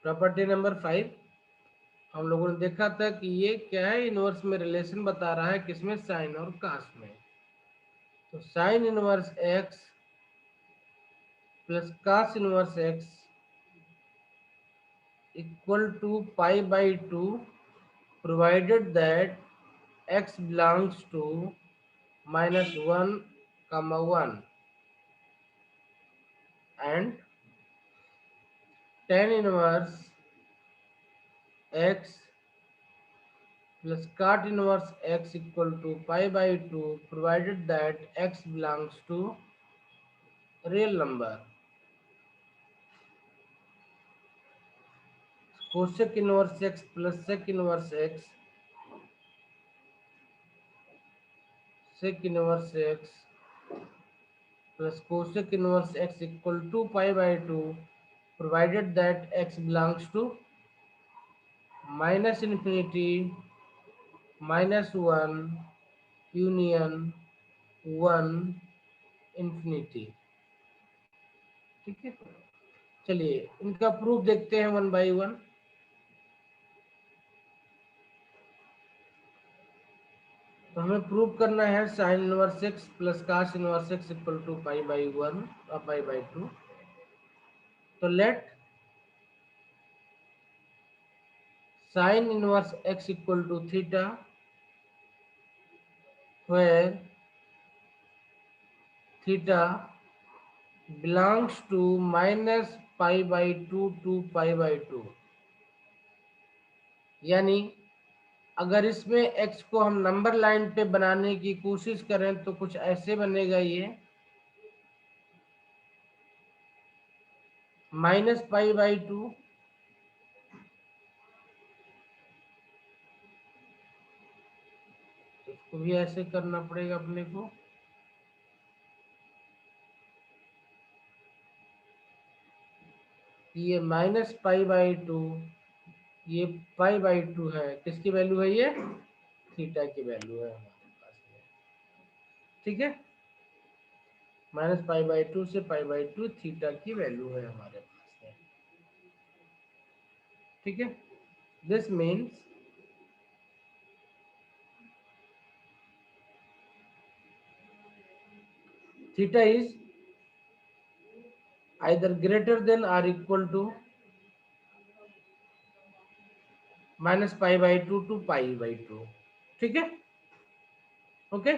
Property number 5 हम लोगों ने देखा था कि ये क्या है, इनवर्स में रिलेशन बता रहा है, किसमें, साइन और कास में। तो sine inverse x plus cos inverse x equal to pi by 2 provided that x belongs to -1, 1 and tan inverse x plus cot inverse x equal to pi by 2 provided that x belongs to real number. Cosec inverse x plus sec inverse x, sec inverse x plus cosec inverse x equal to pi by 2 provided that x belongs to minus infinity -1 union 1 infinity. ठीक है, चलिए इनका proof देखते हैं one by one. तो हमें proof करना है sine inverse x plus cos inverse x equal to pi by 1 और पाई बाई 2। तो let sine inverse x equal to theta where theta belongs to minus pi by 2 to pi by 2। यानी अगर इसमें x को हम number line पे बनाने की कोशिश करें तो कुछ ऐसे बनेगा, ये -π/2 इसको भी ऐसे करना पड़ेगा अपने को। ये -π/2, ये π/2 है, किसकी वैल्यू है, ये थीटा की वैल्यू है हमारे पास में। ठीक है, -π/2 से π/2 थीटा की वैल्यू है हमारे पास में। ठीक है, this means theta is either greater than or equal to -π/2 to π/2। ठीक है, ओके,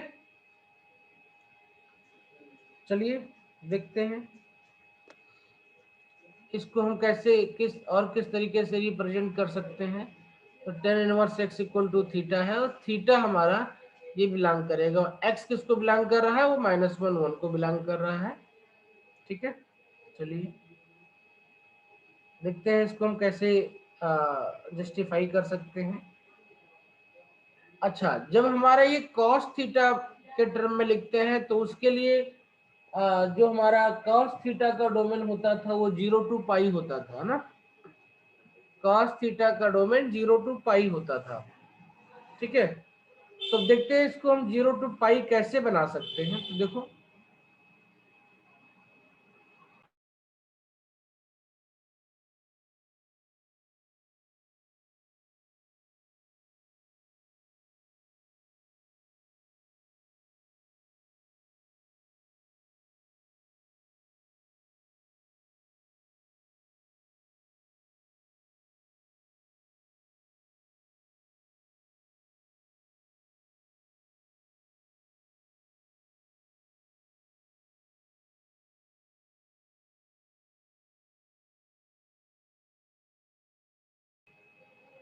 चलिए देखते हैं इसको हम कैसे किस तरीके से रिप्रेजेंट कर सकते हैं। तो tan inverse x equal to theta है और थीटा हमारा ये बिलोंग करेगा, x किसको बिलोंग कर रहा है, वो -1 1 को बिलोंग कर रहा है। ठीक है, चलिए देखते हैं इसको हम कैसे जस्टिफाई कर सकते हैं। अच्छा, जब हमारा ये cos थीटा के टर्म में लिखते हैं तो उसके लिए जो हमारा cos थीटा का डोमेन होता था वो 0 to पाई होता था ना, cos थीटा का डोमेन 0 to पाई होता था। ठीक है, तो देखते हैं इसको हम 0 to पाई कैसे बना सकते हैं। तो देखो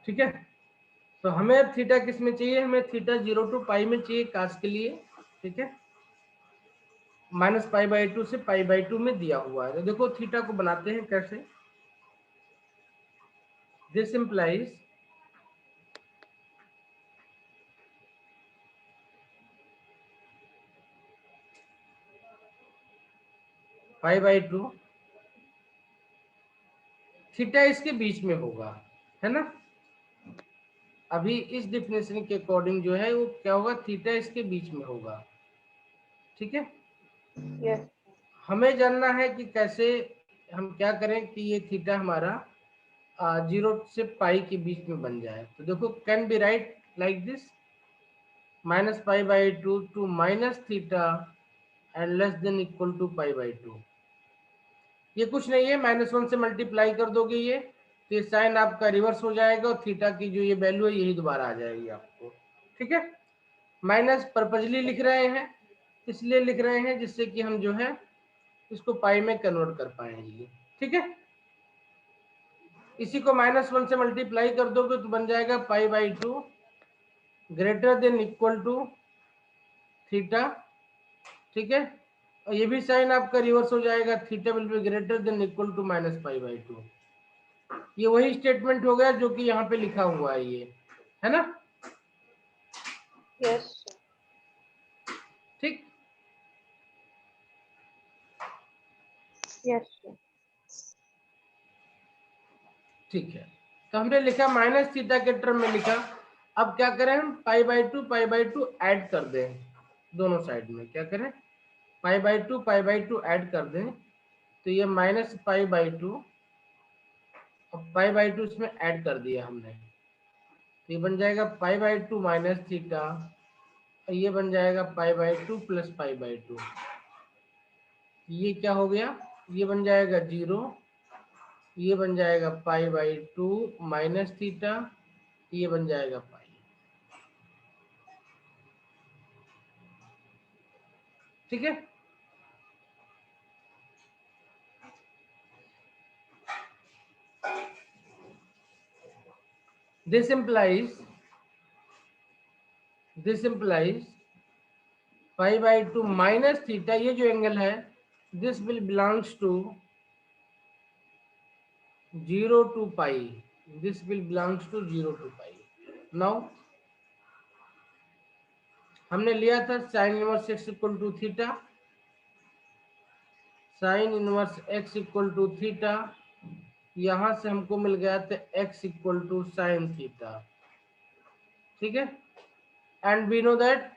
ठीक है, तो हमें अब थीटा किस में चाहिए, हमें थीटा 0 to पाई में चाहिए कास के लिए। ठीक है, -π/2 से π/2 में दिया हुआ है। तो देखो थीटा को बनाते हैं कैसे। दिस इंप्लाइज π/2 थीटा इसके बीच में होगा, है ना। अभी इस डिफिनेशन के अकॉर्डिंग जो है वो क्या होगा, थीटा इसके बीच में होगा। ठीक है, यस हमें जानना है कि कैसे हम क्या करें कि ये थीटा हमारा जीरो से पाई के बीच में बन जाए। तो देखो can be right like this, -π/2 to -θ and less than equal to π/2। ये कुछ नहीं है, -1 से मल्टीप्लाई कर दोगे ये, तो ये साइन आपका रिवर्स हो जाएगा और थीटा की जो ये वैल्यू है यही दोबारा आ जाएगी आपको। ठीक है, माइनस पर्पजली लिख रहे हैं, इसलिए लिख रहे हैं जिससे कि हम जो है इसको पाई में कन्वर्ट कर पाएंगे। ठीक है, इसी को -1 से मल्टीप्लाई कर दोगे तो बन जाएगा π/2 greater than equal to theta. ठीक है, और ये भी साइन आपका रिवर्स हो जाएगा, theta will be greater than equal to -π/2। ये वही स्टेटमेंट हो गया जो कि यहाँ पे लिखा हुआ है, ये है ना। यस ठीक, यस ठीक है, तो हमने लिखा -θ के टर्म में लिखा। अब क्या करें हम, π/2 ऐड कर दें दोनों साइड में। क्या करें, π/2 ऐड कर दें, तो ये -π/2 और π/2 इसमें ऐड कर दिया हमने, तो ये बन जाएगा π/2 -θ और ये बन जाएगा π/2 + π/2। ये क्या हो गया, ये बन जाएगा 0, ये बन जाएगा π/2 -θ, ये बन जाएगा पाई। ठीक है, this implies π/2 -θ, ये जो एंगल है this will belongs to 0 to pi, this will belongs to 0 to pi। now हमने लिया था sin inverse x equal to theta, sin inverse x equal to theta, यहां से हमको मिल गया था x equal to sin theta. ठीक है, and we know that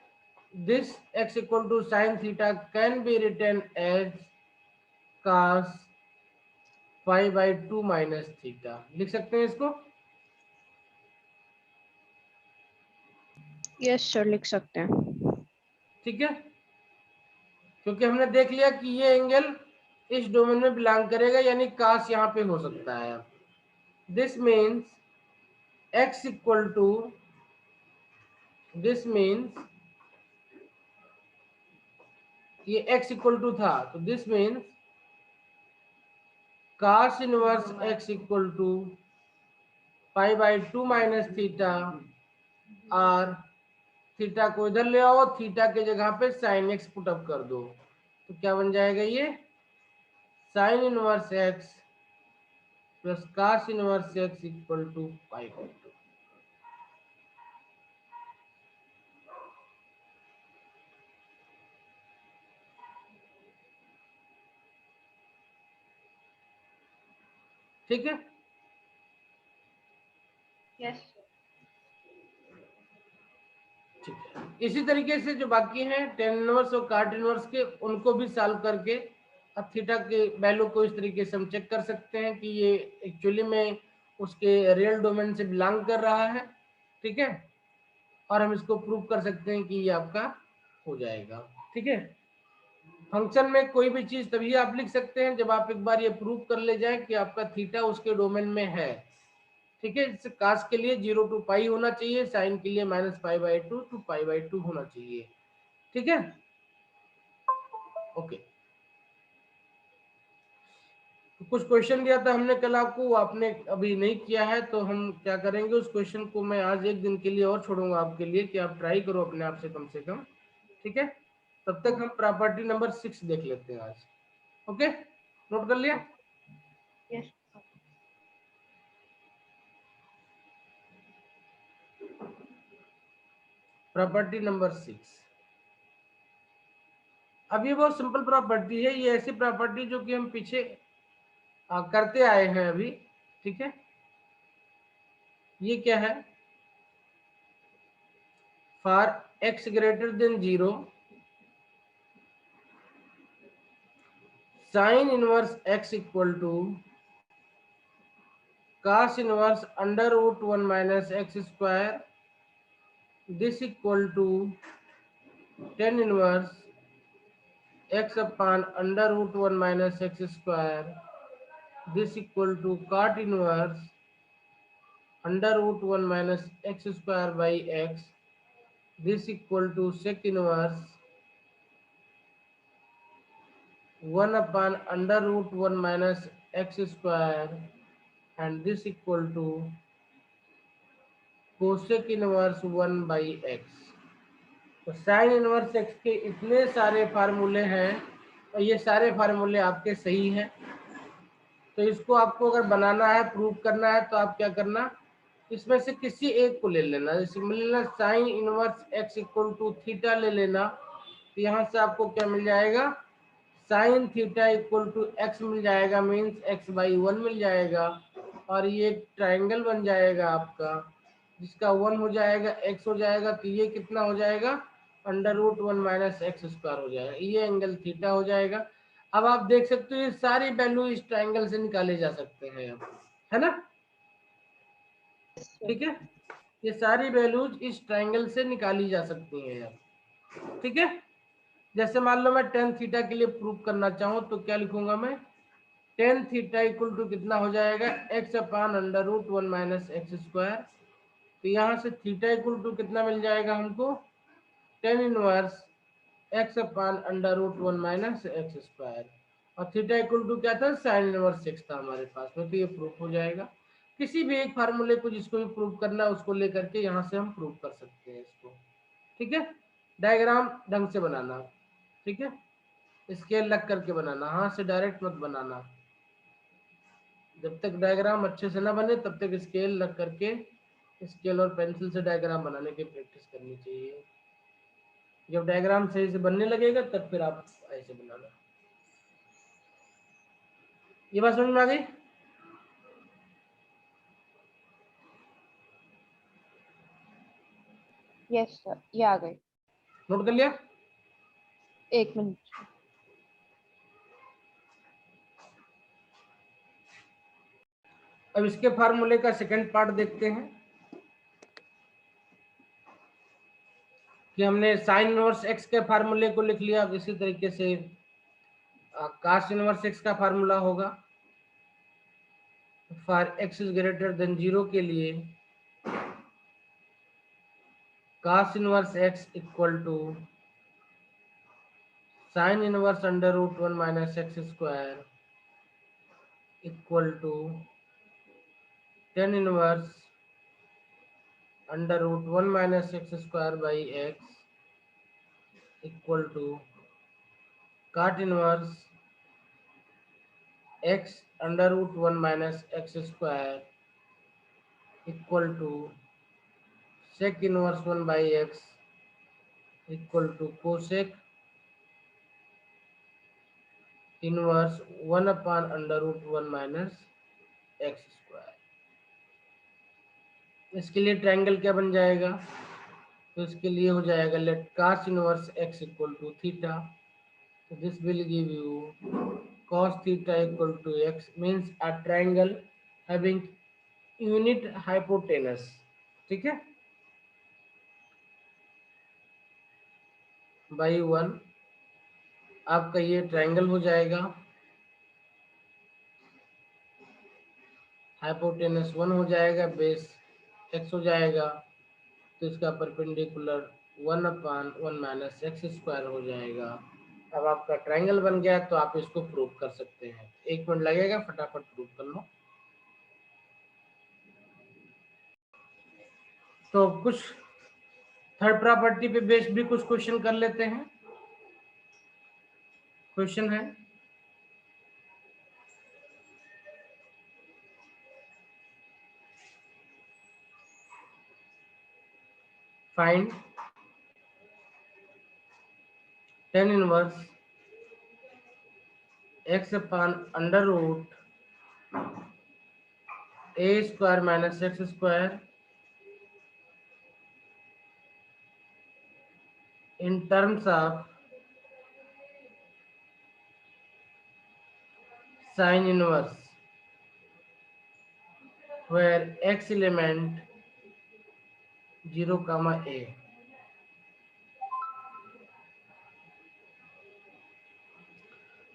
this x equal to sin theta can be written as cos π/2 minus theta, लिख सकते हैं इसको। यस सर लिख सकते हैं। ठीक है, क्योंकि हमने देख लिया कि ये एंगल इस डोमेन में बिलोंग करेगा, यानी cos यहाँ पे हो सकता है। This means x equal to, this means ये x इक्वल टू था, तो this means cos inverse x equal to π/2 minus theta, और थीटा को इधर ले आओ, थीटा के जगह पे साइन एक्स पुट अप कर दो, तो क्या बन जाएगा, ये sine inverse x plus cos inverse x equal to π/2। ठीक है, यस ठीक है, इसी तरीके से जो बाकी हैं टेन इनवर्स और कार्ट इनवर्स के, उनको भी सॉल्व करके अब थीटा के वैल्यू को इस तरीके से हम चेक कर सकते हैं कि ये एक्चुअली में उसके रियल डोमेन से बिलोंग कर रहा है। ठीक है, और हम इसको प्रूव कर सकते हैं कि ये आपका हो जाएगा। ठीक है, फंक्शन में कोई भी चीज तभी आप लिख सकते हैं जब आप एक बार ये प्रूव कर ले जाए कि आपका थीटा उसके डोमेन में है। ठीक है, जैसे कास के लिए 0 to पाई होना चाहिए, साइन के लिए -π/2 to π/2 होना चाहिए। ठीक है, ओके। तो कुछ क्वेश्चन दिया था हमने कल आपको, वो आपने अभी नहीं किया है, तो हम क्या करेंगे, उस क्वेश्चन को मैं आज एक दिन के लिए और छोड़ूंगा आपके लिए कि आप ट्राई करो अपने आप से कम। ठीक है, तब तक हम प्रॉपर्टी नंबर 6 देख लेते हैं आज। ओके, नोट कर लिया। यस प्रॉपर्टी नंबर 6, अब ये बहुत सिंपल प्रॉपर्टी है, ये ऐसी प्रॉपर्टी जो कि हम पीछे करते आए हैं अभी। ठीक है, ये क्या है, for x greater than 0 sine inverse x equal to cos inverse under root 1 minus x square, this equal to tan inverse x upon under root 1 minus x square, this equal to cot inverse under root 1 minus x square by x, this equal to sec inverse 1 upon under root 1 minus x square, and this equal to cosec inverse 1 by x. तो sine inverse x के इतने सारे फार्मूले हैं और ये सारे फार्मूले आपके सही हैं। तो इसको आपको अगर बनाना है, प्रूव करना है, तो आप क्या करना, इसमें से किसी एक को ले लेना। जैसे मिल लेना sine inverse x equal to theta ले लेना, तो यहाँ से आपको क्या मिल जाएगा, sine theta equal to x मिल जाएगा, मीन्स एक्स बाई 1 मिल जाएगा, और ये एक ट्राइंगल बन जाएगा आपका, जिसका 1 हो जाएगा, x हो जाएगा, तो ये कितना हो जाएगा, under root 1 minus x square हो जाएगा, ये एंगल थीटा हो जाएगा। अब आप देख सकते हो ये सारी वैल्यू इस ट्राइंगल से निकाले जा सकते हैं, है ना, ठीक है, ये सारी वैल्यूज इस ट्राइंगल से निकाली जा सकती हैं, ठीक है। जैसे मान लो मैं टेन थीटा के लिए प्रूव करना चाहूँ तो क्या लिखूंगा मैं, टेन थीटा इक्वल टू कितना हो जाएगा, x upon under root 1 minus x square. तो यहाँ से थीटा इक्वल टू कितना मिल जाएगा हमको, tan inverse x upon under root 1 minus x square, और थीटा इक्वल टू क्या था, साइन इनवर्स एक्स था हमारे पास में। तो ये प्रूफ हो जाएगा। किसी भी एक फार्मूले को जिसको भी प्रूव करना है उसको लेकर के यहाँ से हम प्रूव कर सकते हैं इसको, ठीक है। डायग्राम ढंग से बनाना, ठीक है, स्केल लग करके बनाना, हाथ से डायरेक्ट मत बनाना। जब तक डायग्राम अच्छे से ना बने तब तक स्केल लग करके, स्केल और पेंसिल से डायग्राम बनाने की प्रैक्टिस करनी चाहिए। जब डायग्राम सही से बनने लगेगा तब फिर आप ऐसे बनाना। ये बात समझ में आ गई? यस सर, ये आ गई। नोट कर लिया? एक मिनट। अब इसके फार्मूले का सेकंड पार्ट देखते हैं कि हमने साइन इनवर्स एक्स के फार्मूले को लिख लिया। अब इसी तरीके से cos इनवर्स एक्स का फार्मूला होगा for x is greater than 0 के लिए, cos inverse x equal to sine inverse under root 1 minus x square equal to tan inverse under root 1 minus x square by x equal to cot inverse x under root 1 minus x square equal to sec inverse 1 by x equal to cosec inverse 1 upon under root 1 minus x square. इसके लिए triangle क्या बन जाएगा, तो इसके लिए हो जाएगा let cos inverse x equal to theta, तो this will give you cos theta equal to x, means a triangle having unit hypotenuse, ठीक है, बाई 1 आपका ये ट्रायंगल हो जाएगा, हाइपोटेनस 1 हो जाएगा, बेस x हो जाएगा, तो इसका परपेंडिकुलर 1 अपान 1 माइनस एक्स स्क्वायर हो जाएगा। अब आपका ट्रायंगल बन गया, तो आप इसको प्रूव कर सकते हैं। 1 मिनट लगेगा, फटाफट प्रूव कर लो। तो कुछ थर्ड प्रॉपर्टी पे बेस्ड भी कुछ क्वेश्चन कर लेते हैं। क्वेश्चन है, find tan inverse x upon under root a square minus x square in terms of sin inverse where x element 0, a।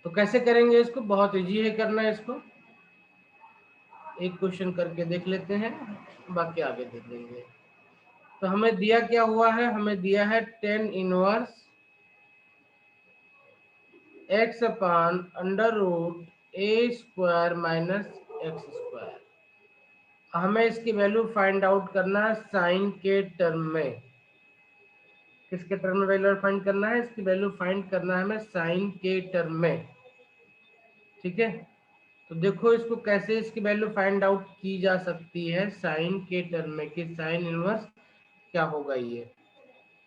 तो कैसे करेंगे इसको? बहुत इजी है करना है इसको। एक क्वेश्चन करके देख लेते हैं, बाकी आगे देख लेंगे। तो हमें दिया क्या हुआ है? हमें दिया है 10 inverse x upon under root a square minus x square. हमें इसकी वैल्यू फाइंड आउट करना है साइन के टर्म में। किसके टर्म में वैल्यू फाइंड करना है? इसकी वैल्यू फाइंड करना है हमें साइन के टर्म में। ठीक है, तो देखो इसको कैसे इसकी वैल्यू फाइंड आउट की जा सकती है साइन के टर्म में, कि साइन इनवर्स क्या होगा ये।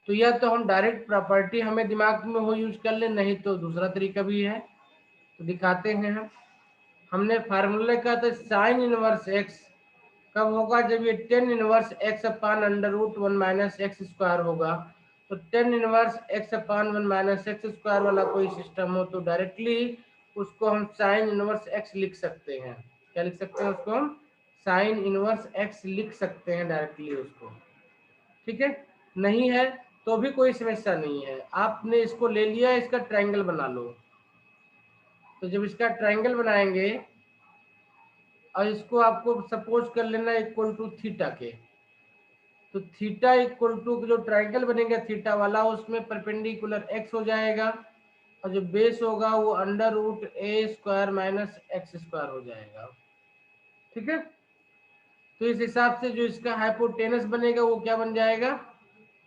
तो या तो हम डायरेक्ट प्रॉपर्टी हमें दिमाग में हो यूज कर ले, नहीं तो दूसरा तरीका भी है, तो दिखाते हैं हम। हमने फार्मूले कहा था साइन इनवर्स एक्स कब होगा? जब ये 10 inverse x upon under root 1 minus x square होगा। तो 10 inverse x upon 1 minus x square वाला कोई सिस्टम हो तो डायरेक्टली उसको हम साइन इनवर्स एक्स लिख सकते हैं। क्या लिख सकते हैं उसको? हम साइन इनवर्स एक्स लिख सकते हैं डायरेक्टली उसको। ठीक है, नहीं है तो भी कोई समस्या नहीं है। आपने इसको ले लिया, इसका ट्रायंगल बना लो। तो जब इसका ट्रायंगल बनाएंगे और इसको आपको सपोज कर लेना इक्वल टू थीटा के, तो थीटा इक्वल टू जो ट्रायंगल बनेगा थीटा वाला, उसमें परपेंडिकुलर एक्स हो जाएगा और जो बेस होगा वो under root a square minus x square हो जाएगा। ठीक है, तो इस हिसाब से जो इसका हाइपोटेनस बनेगा वो क्या बन जाएगा?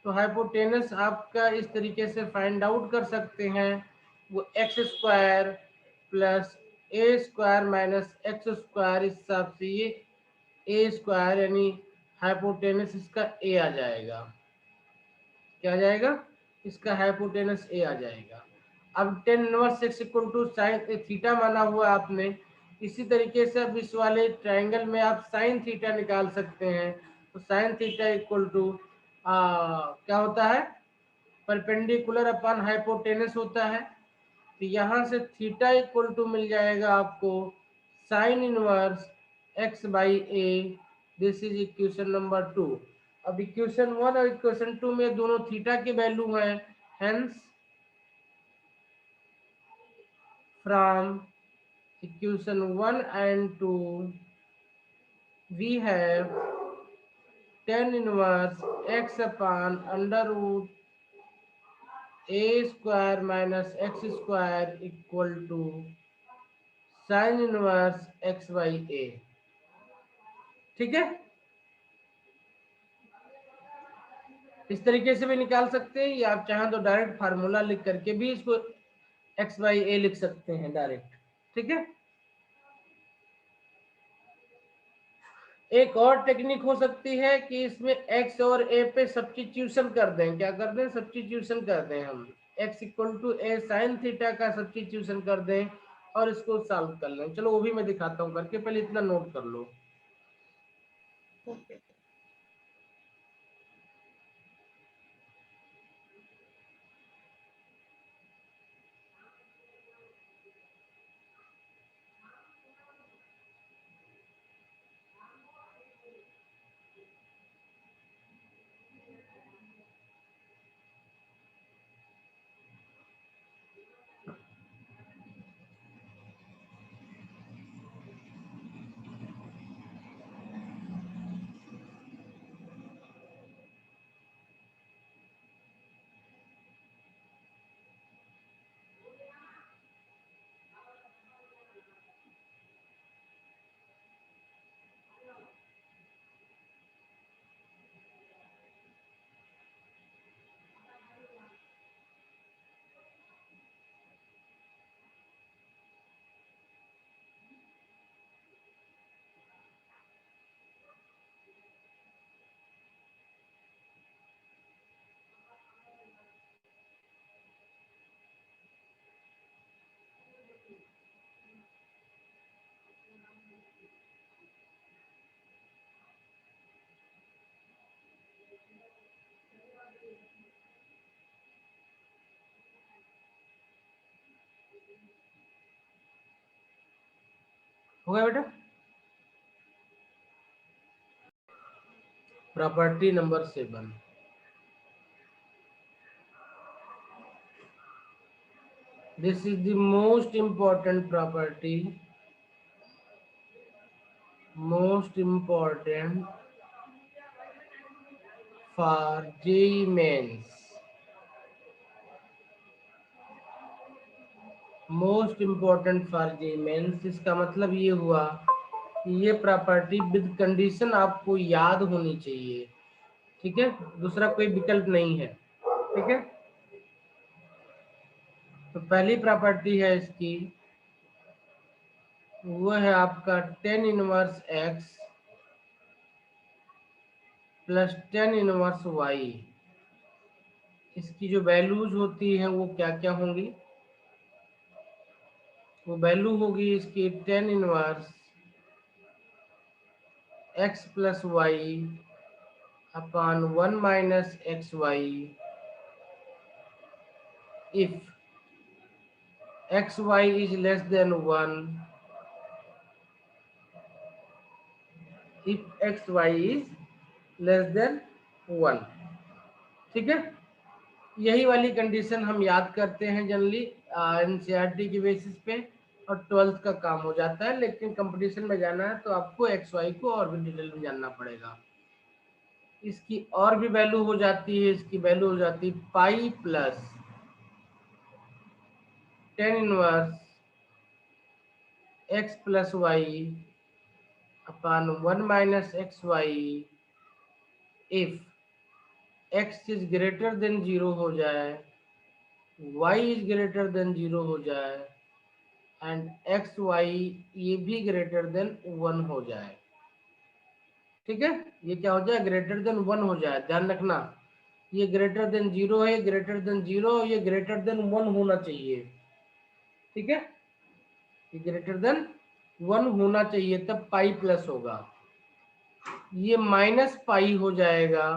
तो हाइपोटेनस आपका इस तरीके से फाइंड आउट कर सकते हैं, वो एक्स स्क्वायर प्लस ए स्क्वायर माइनस एक्स स्क्वायर, इस हिसाब से ये ए स्क्वायर यानी हाइपोटेनस इसका ए आ जाएगा। क्या आ जाएगा? इसका हाइपोटेनस ए आ जाएगा। अब 10 inverse x equal to sine theta माना हुआ आपने, इसी तरीके से अब इस वाले ट्रायंगल में आप साइन थीटा निकाल सकते हैं। तो साइन थीटा इक्वल टू क्या होता है? परपेंडिकुलर अपॉन हाइपोटेनस होता है। तो यहाँ से थीटा इक्वल टू मिल जाएगा आपको sign inverse x by A. This is equation number 2। अब इक्वेशन 1 और इक्वेशन 2 में दोनों थीटा की वैल्यू है, hence from equation 1 and 2 we have 10 inverse x upon under root a square minus x square equal to sine inverse x by a. ठीक है, इस तरीके से भी निकाल सकते हैं, या आप चाहें तो डायरेक्ट फार्मूला लिख करके भी इसको एक्स बाई ए लिख सकते हैं डायरेक्ट। ठीक है, एक और टेक्निक हो सकती है कि इसमें x और a पे सब्स्टिट्यूशन कर दें। क्या कर दें? सब्स्टिट्यूशन कर दें। हम x equal to a sine theta का सब्स्टिट्यूशन कर दें और इसको सॉल्व कर लें। चलो वो भी मैं दिखाता हूँ करके, पहले इतना नोट कर लो। हो गया बेटा? Property number 7, this is the most important property, most important for JEE mains, most important for JEE mains. इसका मतलब ये हुआ कि ये प्रॉपर्टी विद कंडीशन आपको याद होनी चाहिए, ठीक है, दूसरा कोई विकल्प नहीं है, ठीक है। तो पहली प्रॉपर्टी है इसकी, वो है आपका tan inverse x plus tan inverse y। इसकी जो वैल्यूज होती है वो क्या क्या होंगी, वो वैल्यू होगी इसकी tan inverse x plus y upon 1 minus x y if xy is less than 1, if xy is less than 1, ठीक है। यही वाली कंडीशन हम याद करते हैं जनरली एनसीईआरटी की बेसिस पे, और 12th का काम हो जाता है। लेकिन कंपटीशन में जाना है तो आपको xy को और भी डिटेल में जानना पड़ेगा। इसकी और भी वैल्यू हो जाती है, इसकी वैल्यू हो जाती है pi plus tan inverse x plus y upon 1 minus x y if x is greater than 0 हो जाए, y इज ग्रेटर देन 0 हो जाए एंड एक्स वाई ये भी ग्रेटर देन 1 हो जाए, ठीक है। ये क्या हो जाए, ग्रेटर देन 1 हो जाए। ध्यान रखना, ये ग्रेटर देन 0 है, ग्रेटर देन 0, ये ग्रेटर देन 1 होना चाहिए, ठीक है। ये ग्रेटर देन 1 होना चाहिए, तब पाई प्लस होगा। ये माइनस पाई हो जाएगा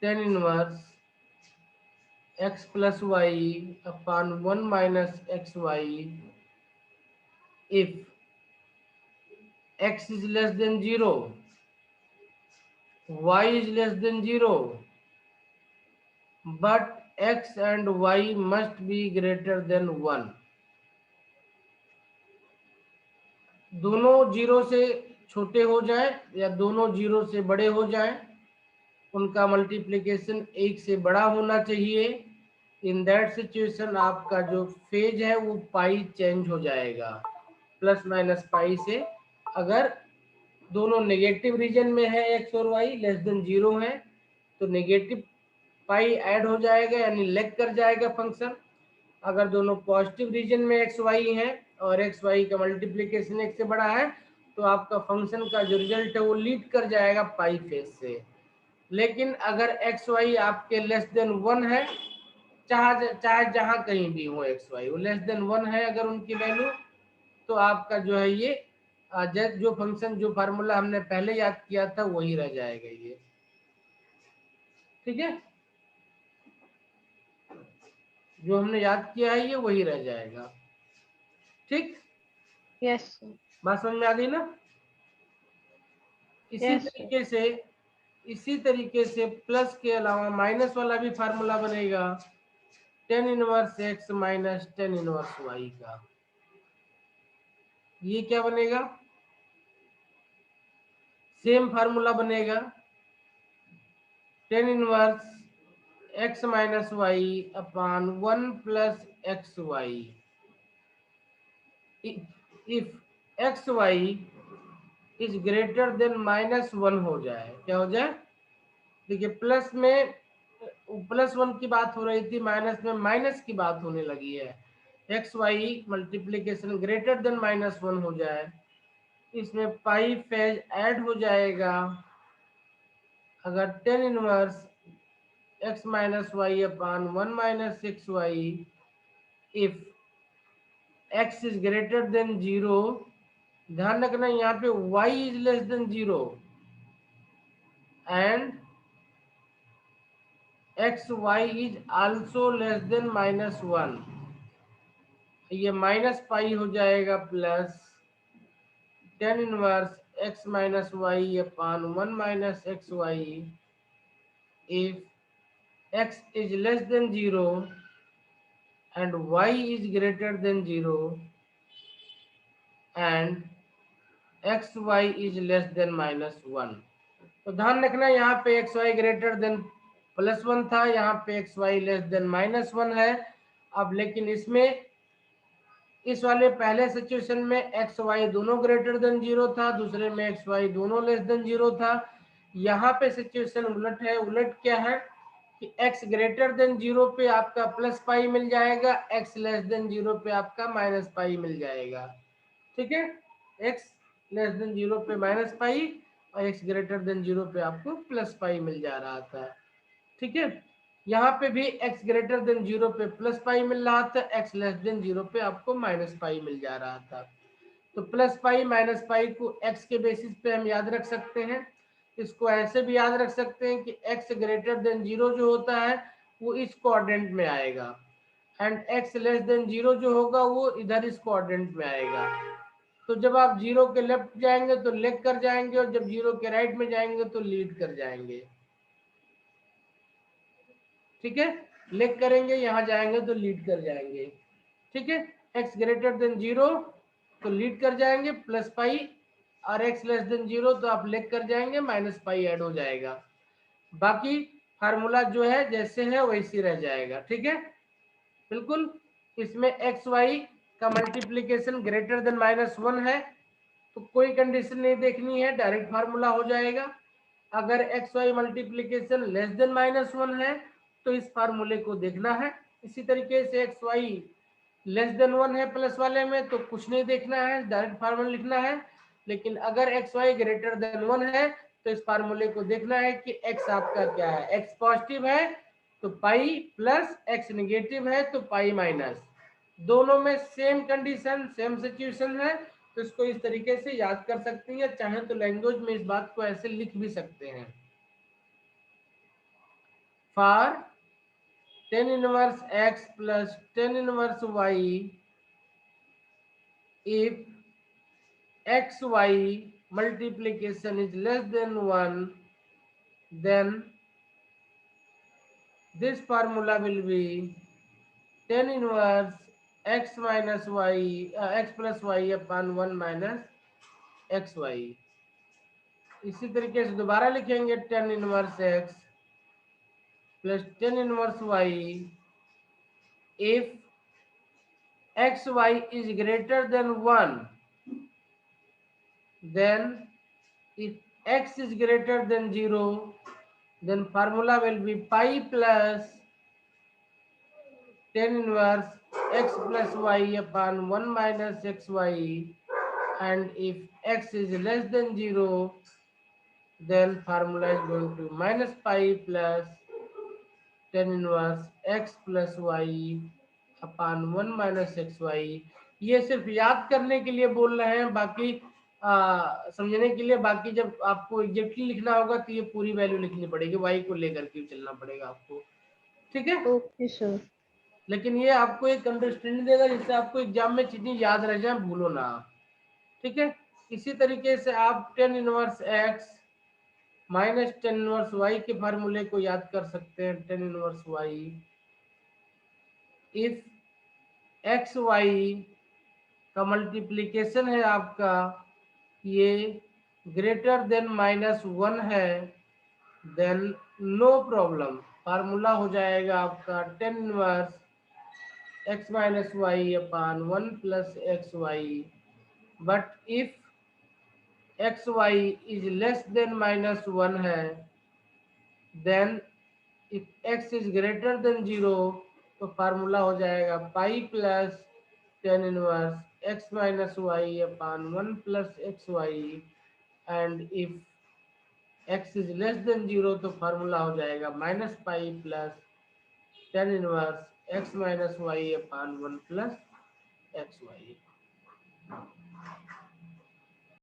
tan inverse x plus y upon 1 minus x y if x is less than 0, y is less than 0, but x and y must be greater than 1। दोनों 0 से छोटे हो जाए या दोनों 0 से बड़े हो जाए, उनका मल्टीप्लिकेशन 1 से बड़ा होना चाहिए। इन दैट सिचुएशन आपका जो फेज है वो पाई चेंज हो जाएगा, प्लस माइनस पाई से। अगर दोनों नेगेटिव रीजन में है एक्स और वाई लेस देन 0 है तो नेगेटिव पाई ऐड हो जाएगा, यानी लेग कर जाएगा फंक्शन। अगर दोनों पॉजिटिव रीजन में एक्स वाई है और एक्स वाई का मल्टीप्लिकेशन 1 से बड़ा है तो आपका फंक्शन का जो रिजल्ट है वो लीड कर जाएगा पाई फेज से। लेकिन अगर एक्स वाई आपके लेस देन 1 है, चाहे जहां कहीं भी हो एक्स वाई, वो लेस देन 1 है अगर उनकी वैल्यू, तो आपका जो है ये जो फंक्शन जो फार्मूला हमने पहले याद किया था वही रह जाएगा ये, ठीक है। जो हमने याद किया है ये वही रह जाएगा, ठीक। यस बात समझ में आ गई ना। Yes, इसी तरीके से प्लस के अलावा माइनस वाला भी फार्मूला बनेगा tan inverse x minus tan inverse y का। ये क्या बनेगा, सेम फार्मूला बनेगा tan inverse x minus y upon 1 plus x y if x y is greater than -1 हो जाए। क्या हो जाए, देखिए प्लस में +1 की बात हो रही थी, माइनस में माइनस की बात होने लगी है। X y multiplication greater than -1 हो जाए, इसमें पाई फेज ऐड हो जाएगा। अगर tan inverse x minus y upon 1 minus x y if x is greater than 0, ध्यान रखना यहाँ पे y is less than 0 and x y is also less than -1, ये माइनस पाई हो जाएगा plus tan inverse x minus y upon 1 minus xy if x is less than 0 and y is greater than 0 and xy is less than minus 1। तो ध्यान रखना यहाँ पे xy greater than +1 था, यहाँ पे xy लेस देन -1 है। अब लेकिन इसमें इस वाले पहले सिचुएशन में xy दोनों ग्रेटर देन 0 था, दूसरे में xy दोनों लेस देन 0 था। यहाँ पे सिचुएशन उलट है। उलट क्या है कि x ग्रेटर देन 0 पे आपका +π मिल जाएगा, x लेस देन 0 पे आपका -π मिल जाएगा। ठीक है, x लेस देन 0 पे -π और x ग्रेटर देन 0 पे आपको +π मिल जा रहा था। ठीक है, यहाँ पे भी x ग्रेटर देन 0 पे +π मिल रहा था, x लेस देन 0 पे आपको -π मिल जा रहा था। तो +π -π को x के बेसिस पे हम याद रख सकते हैं। इसको ऐसे भी याद रख सकते हैं कि x ग्रेटर देन 0 जो होता है वो इस कोऑर्डिनेट में आएगा एंड x लेस देन 0 जो होगा वो इधर इस कोऑर्डिनेट में आएगा। तो जब आप 0 के लेफ्ट जाएंगे तो लेग कर जाएंगे और जब 0 के राइट में जाएंगे तो लीड कर जाएंगे। ठीक है, लेग करेंगे, यहाँ जाएंगे तो लीड कर जाएंगे। ठीक है, x ग्रेटर देन 0 तो लीड कर जाएंगे +π और x लेस देन 0 तो आप लेग कर जाएंगे, -π ऐड हो जाएगा। बाकी फार्मूला जो है जैसे है वैसे रह जाएगा। ठीक है, बिल्कुल। इसमें xy का मल्टीप्लीकेशन ग्रेटर देन -1 है तो कोई कंडीशन नहीं देखनी है, डायरेक्ट फार्मूला हो जाएगा। अगर xy मल्टीप्लीकेशन लेस देन -1 है तो इस फार्मूले को देखना है। इसी तरीके से xy लेस देन 1 है प्लस वाले में तो कुछ नहीं देखना है, डायरेक्ट फार्मूला लिखना है। लेकिन अगर xy ग्रेटर देन 1 है तो इस फार्मूले को देखना है कि x आपका क्या है। x पॉजिटिव है तो पाई प्लस, x निगेटिव है तो पाई माइनस। दोनों में सेम कंडीशन सेम सिचुएशन है तो इसको इस तरीके से याद कर सकते हैं, चाहे तो लैंग्वेज में इस बात को ऐसे लिख भी सकते हैं। For tan inverse x plus tan inverse y if xy multiplication is less than 1 then this formula will be tan inverse x minus y x plus y upon 1 minus xy। इसी तरीके से दोबारा लिखेंगे tan inverse x plus tan inverse y if xy is greater than 1 then if x is greater than 0 then formula will be pi plus tan inverse x plus y upon 1 minus xy and if x is less than 0 then formula is going to minus pi plus tan inverse x plus y upon 1 minus xy। ये सिर्फ याद करने के लिए बोल रहे हैं, बाकी समझने के लिए। बाकी जब आपको एग्जैक्टली लिखना होगा तो ये पूरी वैल्यू लिखनी पड़ेगी, y को लेकर के चलना पड़ेगा आपको। ठीक है, ओके सर। लेकिन ये आपको एक अंडरस्टैंडिंग देगा जिससे आपको एग्जाम में चीजें याद रह जाए, भूलो ना। ठीक है, इसी तरीके से आप tan inverse x minus tan inverse y के फार्मूले को याद कर सकते हैं। tan inverse y if x y का मल्टीप्लीकेशन है आपका ये ग्रेटर देन -1 है देन नो प्रॉब्लम, फार्मूला हो जाएगा आपका tan inverse x minus y upon 1 plus x y. But if x y is less than -1 है then if x is greater than 0 तो फार्मूला हो जाएगा pi plus tan inverse x minus y upon 1 plus x y and if x is less than 0 तो formula हो जाएगा minus pi plus tan inverse x minus y upon 1 plus x Y.